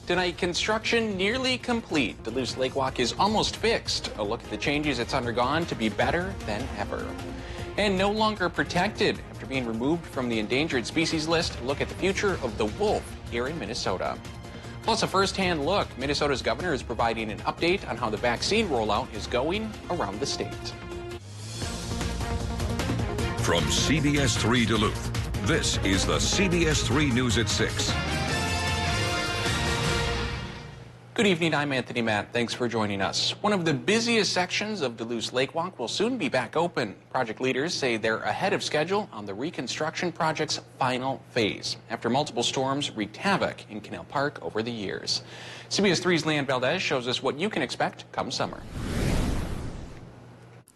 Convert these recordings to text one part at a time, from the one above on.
Tonight, construction nearly complete. Duluth's Lake Walk is almost fixed. A look at the changes it's undergone to be better than ever. And no longer protected after being removed from the endangered species list. A look at the future of the wolf here in Minnesota. Plus a first-hand look. Minnesota's governor is providing an update on how the vaccine rollout is going around the state. From CBS3 Duluth, this is the CBS3 News at 6. Good evening, I'm Anthony Matt. Thanks for joining us. One of the busiest sections of Duluth's Lake Walk will soon be back open. Project leaders say they're ahead of schedule on the reconstruction project's final phase after multiple storms wreaked havoc in Canal Park over the years. CBS3's Leanne Valdez shows us what you can expect come summer.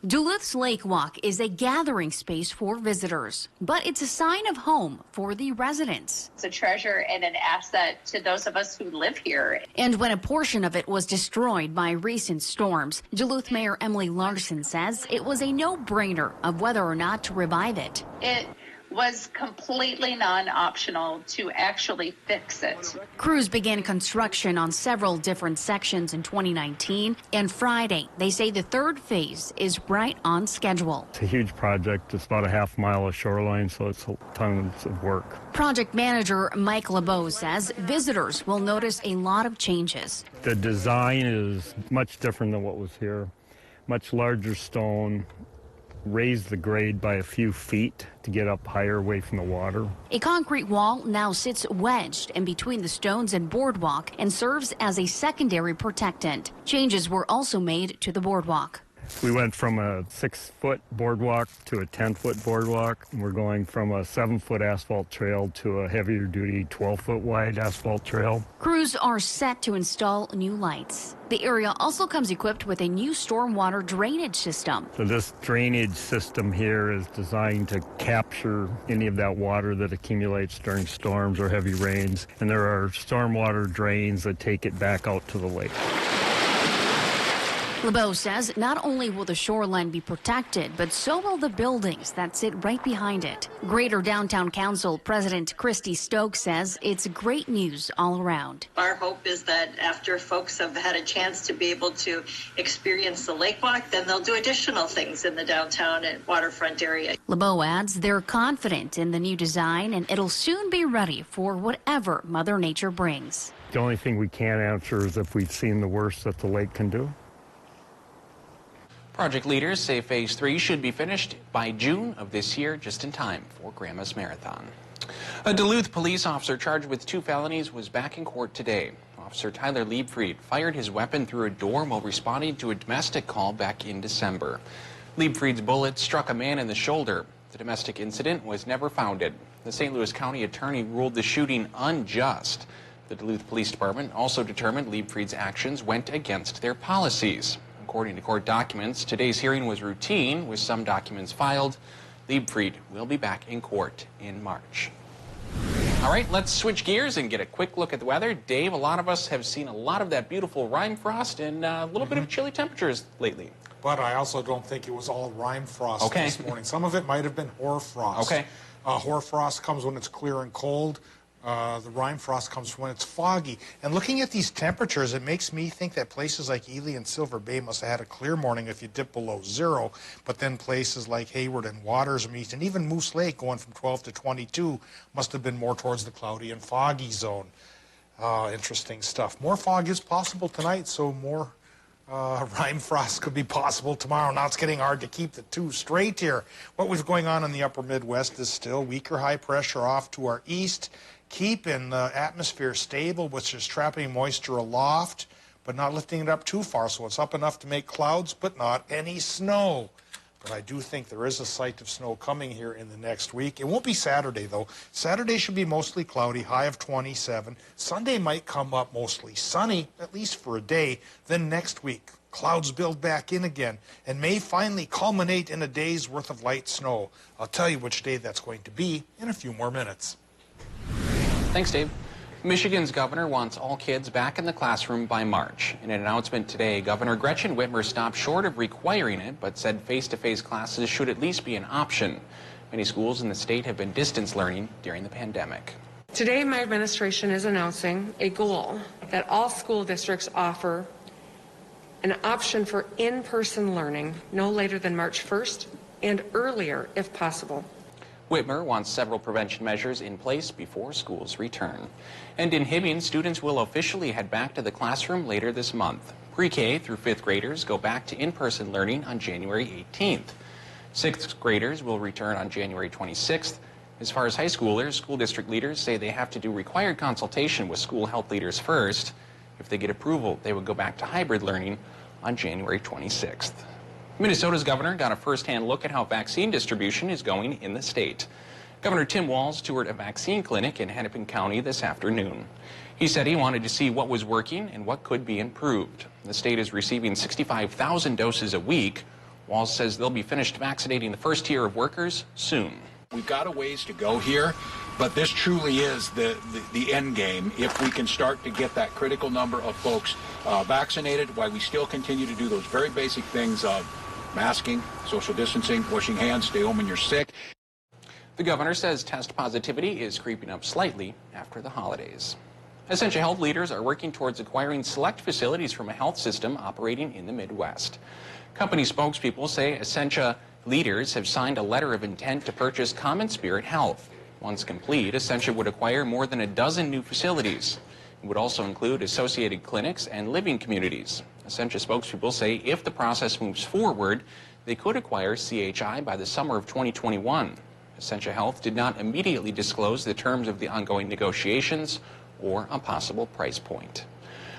Duluth's Lake Walk is a gathering space for visitors, but it's a sign of home for the residents. It's a treasure and an asset to those of us who live here. And when a portion of it was destroyed by recent storms, Duluth Mayor Emily Larson says it was a no-brainer of whether or not to revive it. It was completely non-optional to actually fix it. Crews began construction on several different sections in 2019, and Friday, they say the third phase is right on schedule. It's a huge project. It's about a half mile of shoreline, so it's tons of work. Project manager Mike LeBeau says visitors will notice a lot of changes. The design is much different than what was here. Much larger stone, raised the grade by a few feet to get up higher away from the water. A concrete wall now sits wedged in between the stones and boardwalk and serves as a secondary protectant. Changes were also made to the boardwalk. We went from a 6-foot boardwalk to a 10-foot boardwalk. We're going from a 7-foot asphalt trail to a heavier duty 12-foot wide asphalt trail. Crews are set to install new lights. The area also comes equipped with a new stormwater drainage system. So this drainage system here is designed to capture any of that water that accumulates during storms or heavy rains. And there are stormwater drains that take it back out to the lake. LeBeau says not only will the shoreline be protected, but so will the buildings that sit right behind it. Greater Downtown Council President Christy Stokes says it's great news all around. Our hope is that after folks have had a chance to be able to experience the lake walk, then they'll do additional things in the downtown and waterfront area. LeBeau adds they're confident in the new design and it'll soon be ready for whatever Mother Nature brings. The only thing we can't answer is if we've seen the worst that the lake can do. Project leaders say Phase 3 should be finished by June of this year, just in time for Grandma's Marathon. A Duluth police officer charged with 2 felonies was back in court today. Officer Tyler Liebfried fired his weapon through a door while responding to a domestic call back in December. Liebfried's bullet struck a man in the shoulder. The domestic incident was never founded. The St. Louis County attorney ruled the shooting unjust. The Duluth Police Department also determined Liebfried's actions went against their policies. According to court documents, today's hearing was routine, with some documents filed. Liebfried will be back in court in March. All right, let's switch gears and get a quick look at the weather. Dave, a lot of us have seen a lot of that beautiful rime frost and a little bit of chilly temperatures lately. But I also don't think it was all rime frost this morning. Some of it might have been hoar frost. Hoar frost comes when it's clear and cold. The rime frost comes when it's foggy. And looking at these temperatures, it makes me think that places like Ely and Silver Bay must have had a clear morning if you dip below 0. But then places like Hayward and Watersmeet and even Moose Lake going from 12 to 22 must have been more towards the cloudy and foggy zone. Interesting stuff. More fog is possible tonight, so more rime frost could be possible tomorrow. Now it's getting hard to keep the two straight here. What was going on in the upper Midwest is still weaker high pressure off to our east, keeping the atmosphere stable, which is trapping moisture aloft, but not lifting it up too far. So it's up enough to make clouds, but not any snow. But I do think there is a sight of snow coming here in the next week. It won't be Saturday, though. Saturday should be mostly cloudy, high of 27. Sunday might come up mostly sunny, at least for a day. Then next week, clouds build back in again and may finally culminate in a day's worth of light snow. I'll tell you which day that's going to be in a few more minutes. Thanks, Dave. Michigan's governor wants all kids back in the classroom by March. In an announcement today, Governor Gretchen Whitmer stopped short of requiring it, but said face-to-face classes should at least be an option. Many schools in the state have been distance learning during the pandemic. Today, my administration is announcing a goal that all school districts offer an option for in-person learning no later than March 1st and earlier if possible. Whitmer wants several prevention measures in place before schools return. And in Hibbing, students will officially head back to the classroom later this month. Pre-K through 5th graders go back to in-person learning on January 18th. 6th graders will return on January 26th. As far as high schoolers, school district leaders say they have to do required consultation with school health leaders first. If they get approval, they would go back to hybrid learning on January 26th. Minnesota's governor got a first-hand look at how vaccine distribution is going in the state. Governor Tim Walz toured a vaccine clinic in Hennepin County this afternoon. He said he wanted to see what was working and what could be improved. The state is receiving 65,000 doses a week. Walz says they'll be finished vaccinating the first tier of workers soon. We've got a ways to go here, but this truly is the end game. If we can start to get that critical number of folks vaccinated, while we still continue to do those very basic things of masking, social distancing, washing hands, stay home when you're sick. The governor says test positivity is creeping up slightly after the holidays. Essentia Health leaders are working towards acquiring select facilities from a health system operating in the Midwest. Company spokespeople say Essentia leaders have signed a letter of intent to purchase Common Spirit Health. Once complete, Essentia would acquire more than a dozen new facilities. It would also include associated clinics and living communities. Essentia spokespeople say if the process moves forward, they could acquire CHI by the summer of 2021. Essentia Health did not immediately disclose the terms of the ongoing negotiations or a possible price point.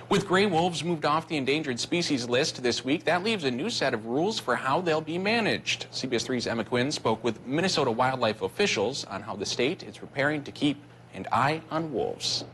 With gray wolves moved off the endangered species list this week, that leaves a new set of rules for how they'll be managed. CBS3's Emma Quinn spoke with Minnesota wildlife officials on how the state is preparing to keep an eye on wolves.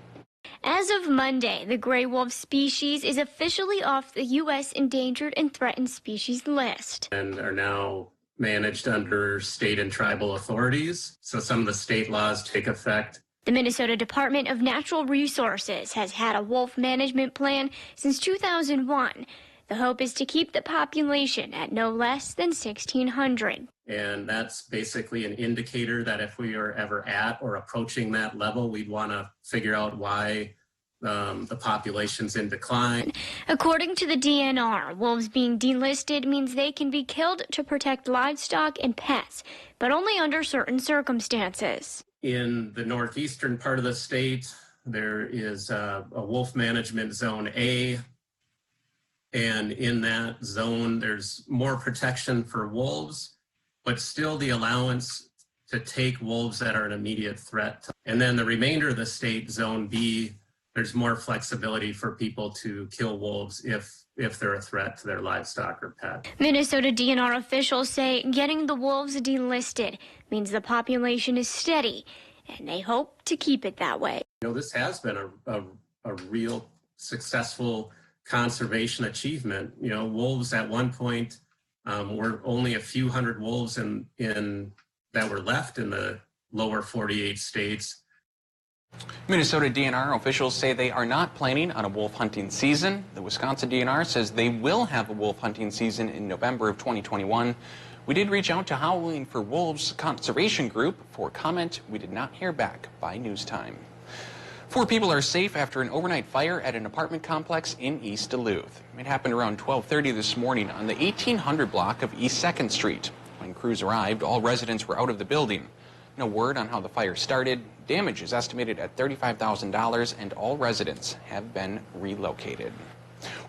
As of Monday, the gray wolf species is officially off the U.S. Endangered and Threatened Species list. And are now managed under state and tribal authorities. So some of the state laws take effect. The Minnesota Department of Natural Resources has had a wolf management plan since 2001. The hope is to keep the population at no less than 1,600. And that's basically an indicator that if we are ever at or approaching that level, we'd want to figure out why the population's in decline. According to the DNR, wolves being delisted means they can be killed to protect livestock and pets, but only under certain circumstances. In the northeastern part of the state, there is a wolf management zone A, and in that zone, there's more protection for wolves, but still the allowance to take wolves that are an immediate threat. And then the remainder of the state, zone B, there's more flexibility for people to kill wolves if they're a threat to their livestock or pet. Minnesota DNR officials say getting the wolves delisted means the population is steady, and they hope to keep it that way. You know, this has been a real successful conservation achievement. You know, wolves at one point were only a few hundred wolves in that were left in the lower 48 states. Minnesota DNR officials say they are not planning on a wolf hunting season. The Wisconsin DNR says they will have a wolf hunting season in November of 2021. We did reach out to Howling for Wolves Conservation Group for comment. We did not hear back by news time. 4 people are safe after an overnight fire at an apartment complex in East Duluth. It happened around 12:30 this morning on the 1800 block of East 2nd Street. When crews arrived, all residents were out of the building. No word on how the fire started. Damage is estimated at $35,000, and all residents have been relocated.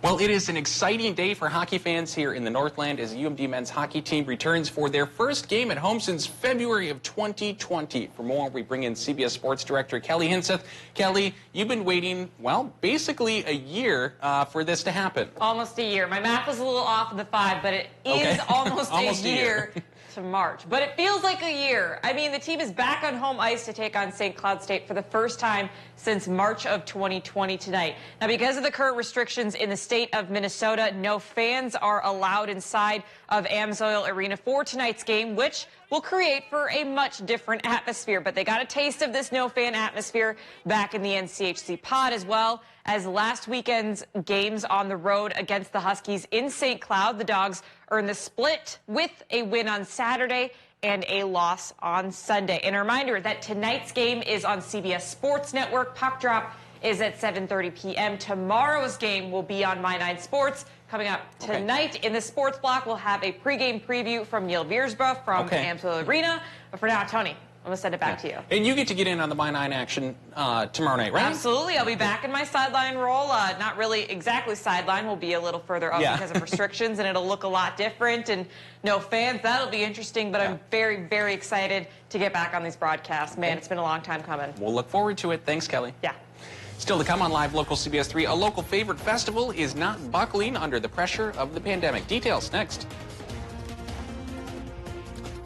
Well, it is an exciting day for hockey fans here in the Northland as the UMD men's hockey team returns for their first game at home since February of 2020. For more, we bring in CBS Sports Director Kelly Hinseth. Kelly, you've been waiting, well, basically a year for this to happen. Almost a year. My math was a little off of the 5, but it is almost a year to March. But it feels like a year. I mean, the team is back on home ice to take on St. Cloud State for the first time since March of 2020 tonight. Now, because of the current restrictions in the state of Minnesota, no fans are allowed inside of Amsoil Arena for tonight's game, which will create for a much different atmosphere. But they got a taste of this no-fan atmosphere back in the NCHC pod, as well as last weekend's games on the road against the Huskies in St. Cloud. The Dogs earned the split with a win on Saturday and a loss on Sunday. And a reminder that tonight's game is on CBS Sports Network. Puck drop is at 7:30 p.m. Tomorrow's game will be on My 9 Sports. Coming up tonight in the sports block, we'll have a pregame preview from Neil Viersba from Amsoil Arena. But for now, Tony, I'm going to send it back to you. And you get in on the My 9 action tomorrow night, right? Absolutely. I'll be back in my sideline role. Not really exactly sideline. We'll be a little further up because of restrictions, and it'll look a lot different. And no fans. That'll be interesting. But I'm very, very excited to get back on these broadcasts. Man, it's been a long time coming. We'll look forward to it. Thanks, Kelly. Yeah. Still to come on Live Local CBS 3, a local favorite festival is not buckling under the pressure of the pandemic. Details next.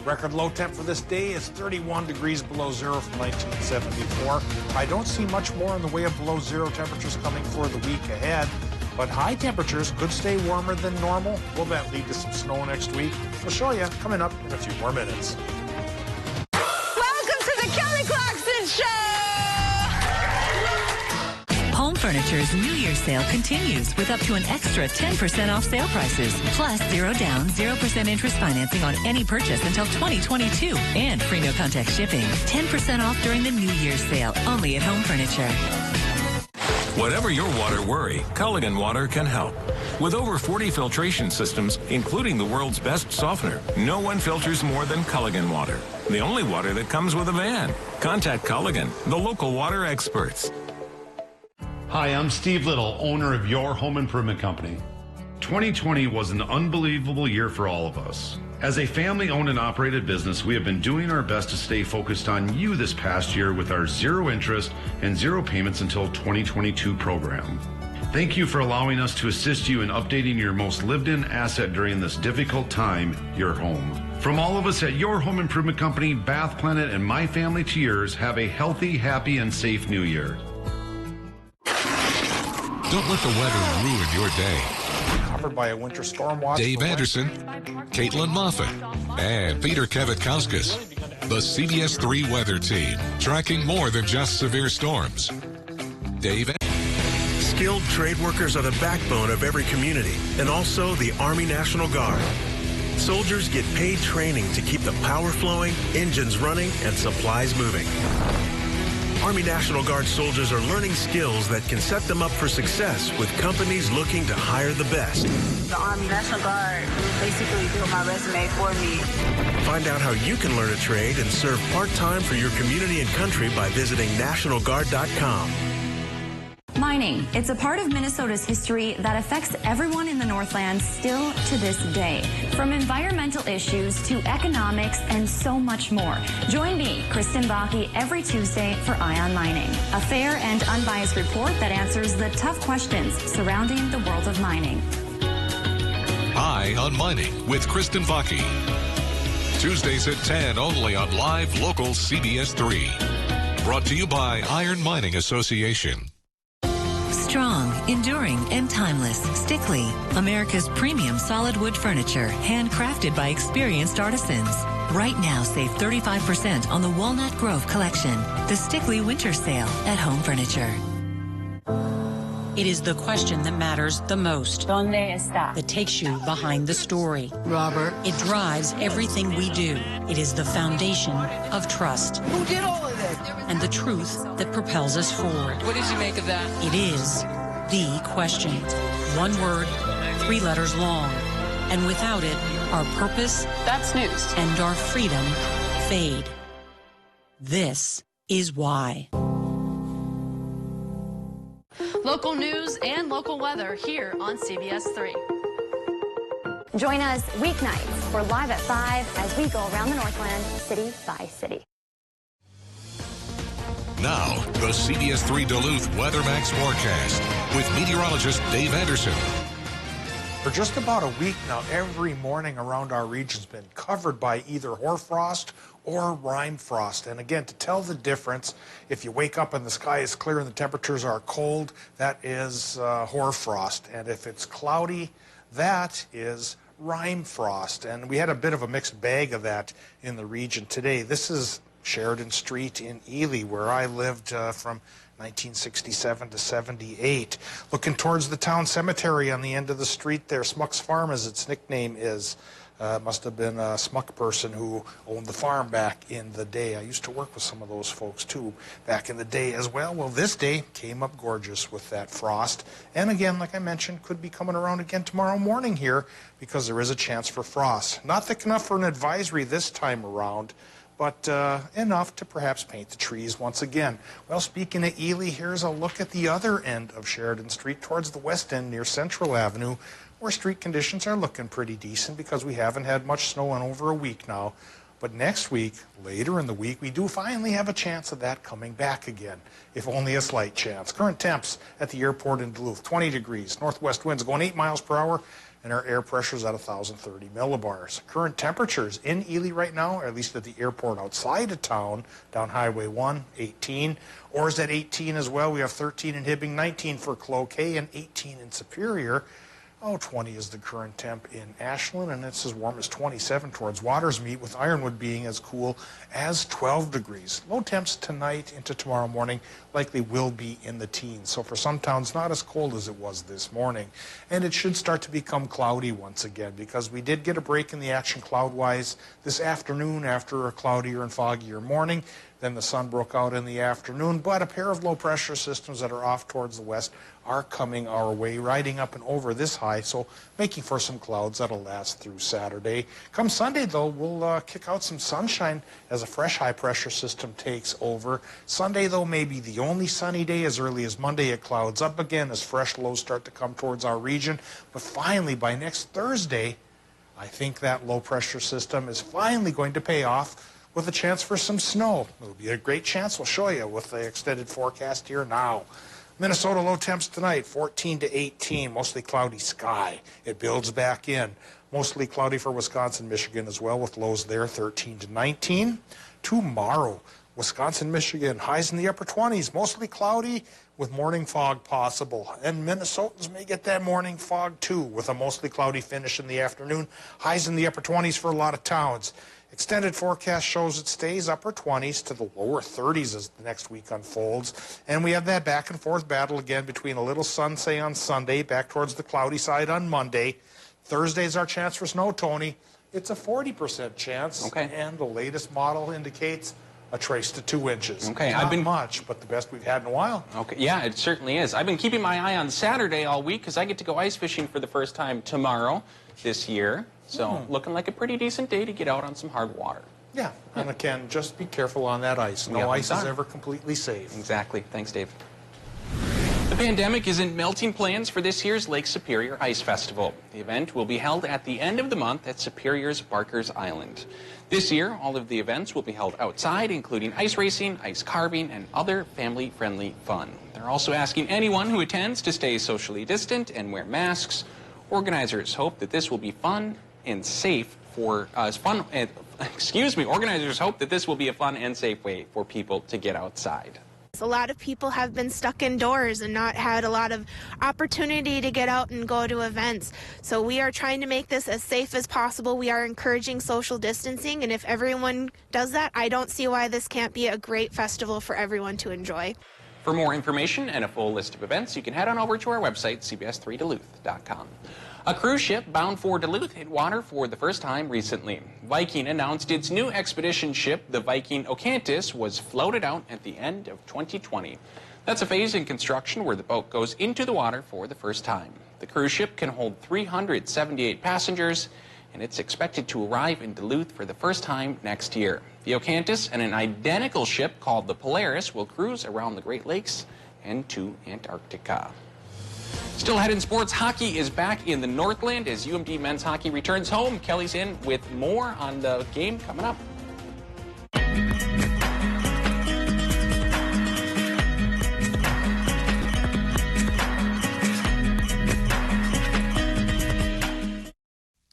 Record low temp for this day is 31 degrees below zero from 1974. I don't see much more in the way of below zero temperatures coming for the week ahead, but high temperatures could stay warmer than normal. Will that lead to some snow next week? We'll show you coming up in a few more minutes. Welcome to the Kelly Clarkson Show! Home Furniture's New Year's sale continues with up to an extra 10% off sale prices, plus 0 down, 0% interest financing on any purchase until 2022, and free no-contact shipping. 10% off during the New Year's sale, only at Home Furniture. Whatever your water worry, Culligan Water can help. With over 40 filtration systems, including the world's best softener, no one filters more than Culligan Water. The only water that comes with a van. Contact Culligan, the local water experts. Hi, I'm Steve Little, owner of Your Home Improvement Company. 2020 was an unbelievable year for all of us. As a family-owned and operated business, we have been doing our best to stay focused on you this past year with our zero interest and zero payments until 2022 program. Thank you for allowing us to assist you in updating your most lived-in asset during this difficult time, your home. From all of us at Your Home Improvement Company, Bath Planet, and my family to yours, have a healthy, happy, and safe new year. Don't let the weather ruin your day. Covered by a winter storm watch. Dave Anderson, Caitlin Moffat, and Peter Kavitkauskas. The CBS 3 weather team, tracking more than just severe storms. Dave. Skilled trade workers are the backbone of every community, and also the Army National Guard. Soldiers get paid training to keep the power flowing, engines running, and supplies moving. Army National Guard soldiers are learning skills that can set them up for success with companies looking to hire the best. The Army National Guard basically built my resume for me. Find out how you can learn a trade and serve part-time for your community and country by visiting nationalguard.com. Mining. It's a part of Minnesota's history that affects everyone in the Northland still to this day. From environmental issues to economics and so much more. Join me, Kristen Bakke, every Tuesday for Eye on Mining, a fair and unbiased report that answers the tough questions surrounding the world of mining. Eye on Mining with Kristen Bakke. Tuesdays at 10 only on Live Local CBS 3. Brought to you by Iron Mining Association. Strong, enduring, and timeless. Stickley, America's premium solid wood furniture, handcrafted by experienced artisans. Right now, save 35% on the Walnut Grove collection. The Stickley Winter Sale at Home Furniture. It is the question that matters the most. ¿Dónde está? That takes you behind the story. Robert. It drives everything we do. It is the foundation of trust. Who did all of this? And the truth that propels us forward. What did you make of that? It is the question. One word, 3 letters long. And without it, our purpose, that's news, and our freedom fade. This is why. Local news and local weather here on CBS 3. Join us weeknights. We're live at 5 as we go around the Northland, city by city. Now, the CBS 3 Duluth WeatherMax forecast with meteorologist Dave Anderson. For just about a week now, every morning around our region's been covered by either hoarfrost or rime frost. And again, to tell the difference, if you wake up and the sky is clear and the temperatures are cold, that is hoarfrost. And if it's cloudy, that is rime frost. And we had a bit of a mixed bag of that in the region today. This is Sheridan Street in Ely, where I lived from 1967 to 78. Looking towards the town cemetery on the end of the street there, Smuck's Farm as its nickname is. Must have been a Smuck person who owned the farm back in the day. I used to work with some of those folks too back in the day as well. Well, this day came up gorgeous with that frost. And again, like I mentioned, could be coming around again tomorrow morning here because there is a chance for frost. Not thick enough for an advisory this time around, but enough to perhaps paint the trees once again. Well, speaking of Ely, here's a look at the other end of Sheridan Street towards the west end near Central Avenue, where street conditions are looking pretty decent because we haven't had much snow in over a week now. But next week, later in the week, we do finally have a chance of that coming back again, if only a slight chance. Current temps at the airport in Duluth, 20 degrees. Northwest winds going 8 miles per hour, and our air pressure is at 1,030 millibars. Current temperatures in Ely right now, or at least at the airport outside of town, down Highway 1, 18. Orr's at 18 as well. We have 13 in Hibbing, 19 for Cloquet, and 18 in Superior. 20 is the current temp in Ashland, and it's as warm as 27 towards Watersmeet, with Ironwood being as cool as 12 degrees. Low temps tonight into tomorrow morning likely will be in the teens. So for some towns, not as cold as it was this morning. And it should start to become cloudy once again, because we did get a break in the action cloud-wise this afternoon after a cloudier and foggier morning. Then the sun broke out in the afternoon, but a pair of low-pressure systems that are off towards the west are coming our way, riding up and over this high, so making for some clouds that'll last through Saturday. Come Sunday, though, we'll kick out some sunshine as a fresh high-pressure system takes over. Sunday, though, may be the only sunny day. As early as Monday, it clouds up again as fresh lows start to come towards our region. But finally, by next Thursday, I think that low-pressure system is finally going to pay off with a chance for some snow. It'll be a great chance. We'll show you with the extended forecast here now. Minnesota low temps tonight, 14 to 18, mostly cloudy sky. It builds back in. Mostly cloudy for Wisconsin, Michigan as well, with lows there 13 to 19. Tomorrow, Wisconsin, Michigan, highs in the upper 20s, mostly cloudy with morning fog possible. And Minnesotans may get that morning fog too, with a mostly cloudy finish in the afternoon. Highs in the upper 20s for a lot of towns. Extended forecast shows it stays upper 20s to the lower 30s as the next week unfolds. And we have that back and forth battle again between a little sun, say, on Sunday, back towards the cloudy side on Monday. Thursday's our chance for snow, Tony. It's a 40% chance. Okay. And the latest model indicates a trace to 2 inches. Okay. Not much, but the best we've had in a while. Okay. Yeah, it certainly is. I've been keeping my eye on Saturday all week because I get to go ice fishing for the first time tomorrow this year. So looking like a pretty decent day to get out on some hard water. Yeah, and again, just be careful on that ice. No ice is ever completely safe. Exactly. Thanks, Dave. The pandemic isn't melting plans for this year's Lake Superior Ice Festival. The event will be held at the end of the month at Superior's Barker's Island. This year, all of the events will be held outside, including ice racing, ice carving, and other family-friendly fun. They're also asking anyone who attends to stay socially distant and wear masks. Organizers hope that this will be fun and safe for Organizers hope that this will be a fun and safe way for people to get outside. A lot of people have been stuck indoors and not had a lot of opportunity to get out and go to events. So we are trying to make this as safe as possible. We are encouraging social distancing, and if everyone does that, I don't see why this can't be a great festival for everyone to enjoy. For more information and a full list of events, you can head on over to our website, CBS3Duluth.com. A cruise ship bound for Duluth hit water for the first time recently. Viking announced its new expedition ship, the Viking Ocantis, was floated out at the end of 2020. That's a phase in construction where the boat goes into the water for the first time. The cruise ship can hold 378 passengers, and it's expected to arrive in Duluth for the first time next year. The Ocantis and an identical ship called the Polaris will cruise around the Great Lakes and to Antarctica. Still ahead in sports, hockey is back in the Northland as UMD men's hockey returns home. Kelly's in with more on the game coming up.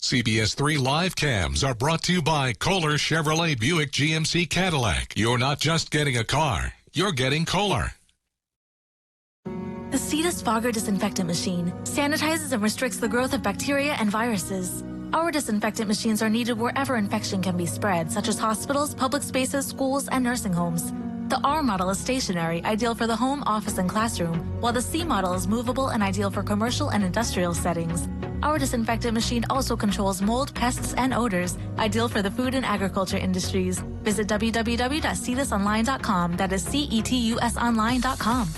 CBS3 Live Cams are brought to you by Kohler Chevrolet Buick GMC Cadillac. You're not just getting a car, you're getting Kohler. The Cetus Fogger Disinfectant Machine sanitizes and restricts the growth of bacteria and viruses. Our disinfectant machines are needed wherever infection can be spread, such as hospitals, public spaces, schools, and nursing homes. The R model is stationary, ideal for the home, office, and classroom, while the C model is movable and ideal for commercial and industrial settings. Our disinfectant machine also controls mold, pests, and odors, ideal for the food and agriculture industries. Visit www.cethisonline.com. That is CETUSonline.com.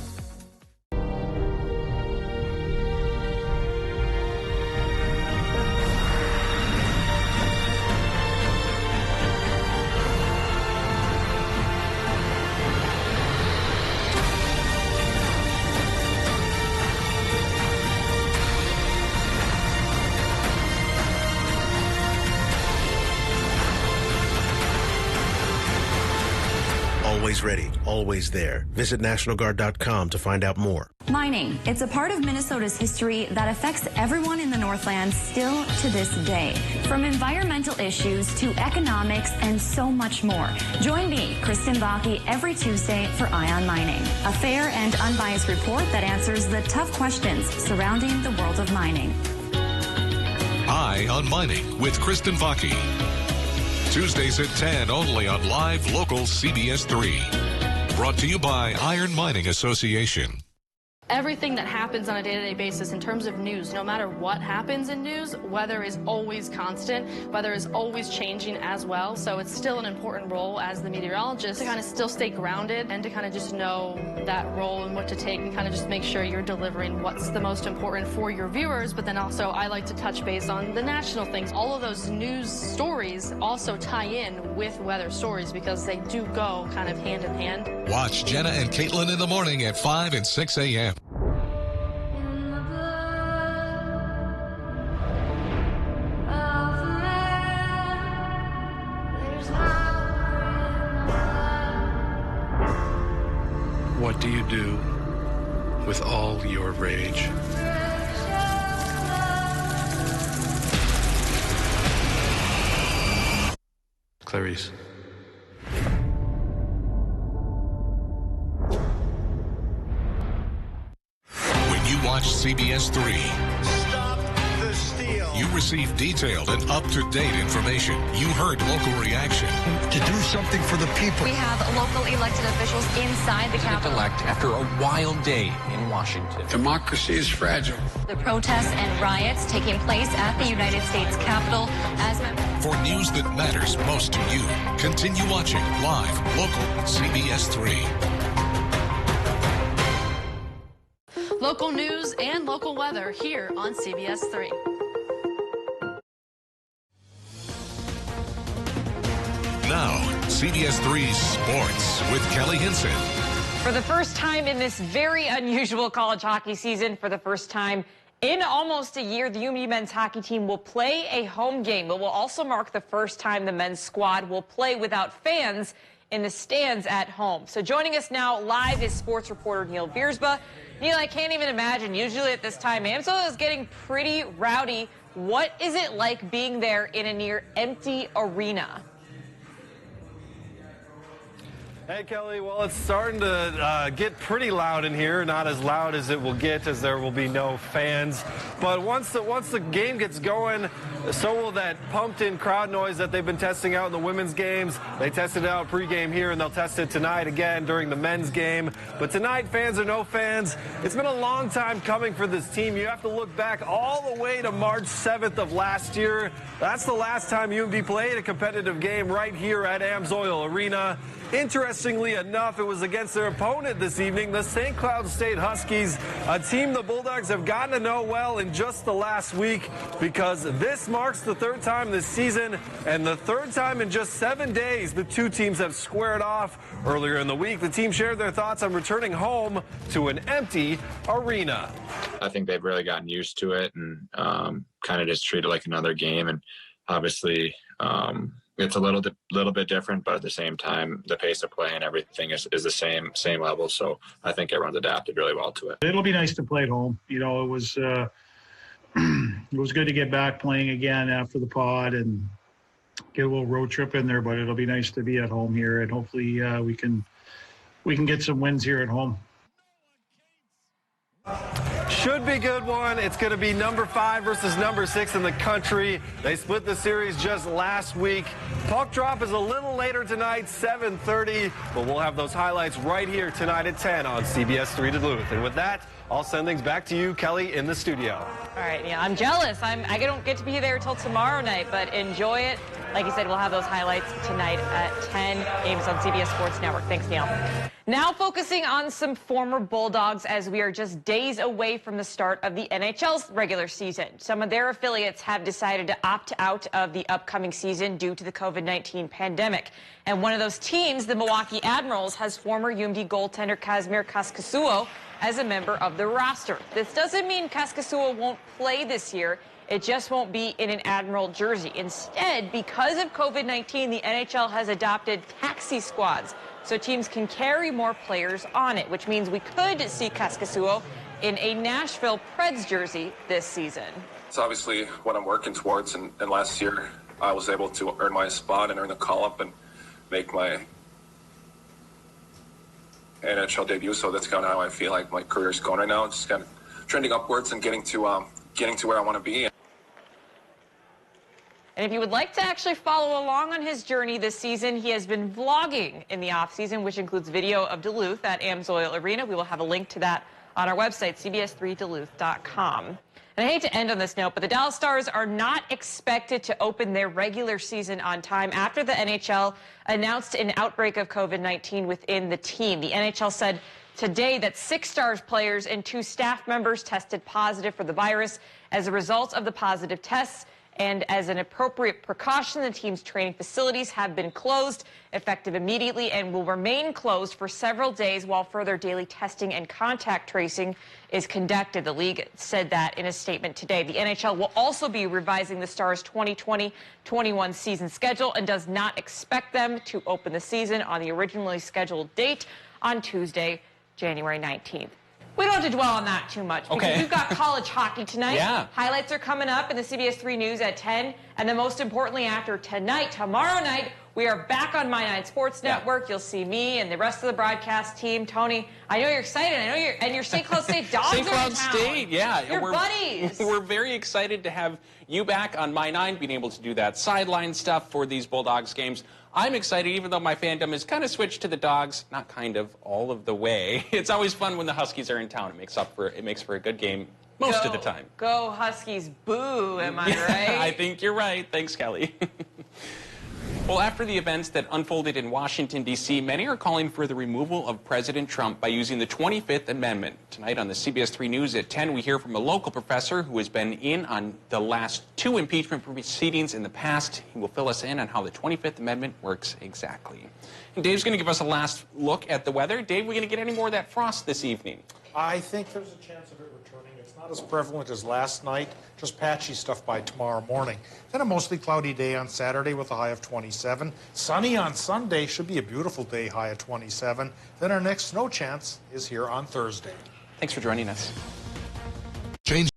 Always ready, always there. Visit NationalGuard.com to find out more. Mining. It's a part of Minnesota's history that affects everyone in the Northland still to this day. From environmental issues to economics and so much more. Join me, Kristen Baki, every Tuesday for Eye on Mining, a fair and unbiased report that answers the tough questions surrounding the world of mining. Eye on Mining with Kristen Baki. Tuesdays at 10 only on Live Local CBS3. Brought to you by Iron Mining Association. Everything that happens on a day-to-day basis in terms of news, no matter what happens in news, weather is always constant, weather is always changing as well. So it's still an important role as the meteorologist to kind of still stay grounded and to kind of just know that role and what to take and kind of just make sure you're delivering what's the most important for your viewers. But then also I like to touch base on the national things. All of those news stories also tie in with weather stories because they do go kind of hand in hand. Watch Jenna and Caitlin in the morning at 5 and 6 a.m. What do you do with all your rage? Clarice. When you watch CBS3, you receive detailed and up-to-date information. You heard local reaction. To do something for the people. We have local elected officials inside the Capitol. Elect after a wild day in Washington. Democracy is fragile. The protests and riots taking place at the United States Capitol as for news that matters most to you, continue watching Live Local CBS3. Local news and local weather here on CBS3. Now, CBS3 Sports with Kelly Hinson. For the first time in this very unusual college hockey season, for the first time in almost a year, the UMD men's hockey team will play a home game. It will also mark the first time the men's squad will play without fans in the stands at home. So joining us now live is sports reporter Neil Biersba. Neil, I can't even imagine. Usually at this time, Amsoil is getting pretty rowdy. What is it like being there in a near empty arena? Hey, Kelly. Well, it's starting to get pretty loud in here. Not as loud as it will get, as there will be no fans. But once the game gets going, so will that pumped-in crowd noise that they've been testing out in the women's games. They tested it out pregame here, and they'll test it tonight again during the men's game. But tonight, fans or no fans, it's been a long time coming for this team. You have to look back all the way to March 7th of last year. That's the last time UMD played a competitive game right here at Amsoil Arena. Interestingly enough, it was against their opponent this evening, the St. Cloud State Huskies, a team the Bulldogs have gotten to know well in just the last week, because this marks the third time this season and the third time in just 7 days the two teams have squared off. Earlier in the week, the team shared their thoughts on returning home to an empty arena. I think they've really gotten used to it and kind of just treat it like another game. And obviously, it's a little bit different, but at the same time, the pace of play and everything is the same level. So I think everyone's adapted really well to it. It'll be nice to play at home. You know, it was it was good to get back playing again after the pod and get a little road trip in there. But it'll be nice to be at home here, and hopefully we can get some wins here at home. Should be a good one. It's going to be number 5 versus number 6 in the country. They split the series just last week. Puck drop is a little later tonight, 7:30, but we'll have those highlights right here tonight at 10 on CBS3 Duluth. And with that, I'll send things back to you, Kelly, in the studio. All right, yeah, I'm jealous. I don't get to be there until tomorrow night, but enjoy it. Like you said, we'll have those highlights tonight at 10, games on CBS Sports Network. Thanks, Neil. Now focusing on some former Bulldogs as we are just days away from the start of the NHL's regular season. Some of their affiliates have decided to opt out of the upcoming season due to the COVID-19 pandemic. And one of those teams, the Milwaukee Admirals, has former UMD goaltender Kazimir Kaskisuo as a member of the roster. This doesn't mean Kaskisuo won't play this year. It just won't be in an Admiral jersey. Instead, because of COVID-19, the NHL has adopted taxi squads, so teams can carry more players on it, which means we could see Kaskisuo in a Nashville Preds jersey this season. It's obviously what I'm working towards, and last year I was able to earn my spot and earn the call-up and make my NHL debut, so that's kind of how I feel like my career is going right now. It's just kind of trending upwards and getting to where I want to be. And if you would like to actually follow along on his journey this season, he has been vlogging in the offseason, which includes video of Duluth at Amsoil Arena. We will have a link to that on our website, cbs3duluth.com. And I hate to end on this note, but the Dallas Stars are not expected to open their regular season on time after the NHL announced an outbreak of COVID-19 within the team. The NHL said today that 6 Stars players and 2 staff members tested positive for the virus. As a result of the positive tests, and as an appropriate precaution, the team's training facilities have been closed, effective immediately, and will remain closed for several days while further daily testing and contact tracing is conducted. The league said that in a statement today. The NHL will also be revising the Stars' 2020-21 season schedule and does not expect them to open the season on the originally scheduled date on Tuesday, January 19th. We don't have to dwell on that too much because we've got college hockey tonight. Yeah. Highlights are coming up in the CBS3 News at 10. And then most importantly, after tonight, tomorrow night, we are back on My Nine Sports Network. You'll see me and the rest of the broadcast team. Tony, I know you're excited. I know you're, and your St. Cloud State Dogs St. Cloud are in town. State, yeah. Your buddies. We're very excited to have you back on My Nine, being able to do that sideline stuff for these Bulldogs games. I'm excited, even though my fandom has kind of switched to the Dogs, not kind of, all of the way. It's always fun when the Huskies are in town. It makes for a good game most of the time. Go Huskies, boo, am I right? I think you're right. Thanks, Kelly. Well, after the events that unfolded in Washington, D.C., many are calling for the removal of President Trump by using the 25th Amendment. Tonight on the CBS3 News at 10, we hear from a local professor who has been in on the last 2 impeachment proceedings in the past. He will fill us in on how the 25th Amendment works exactly. And Dave's going to give us a last look at the weather. Dave, we're going to get any more of that frost this evening? I think there's a chance of it returning. It's not as prevalent as last night, just patchy stuff by tomorrow morning. Then a mostly cloudy day on Saturday with a high of 27. Sunny on Sunday, should be a beautiful day, high of 27. Then our next snow chance is here on Thursday. Thanks for joining us.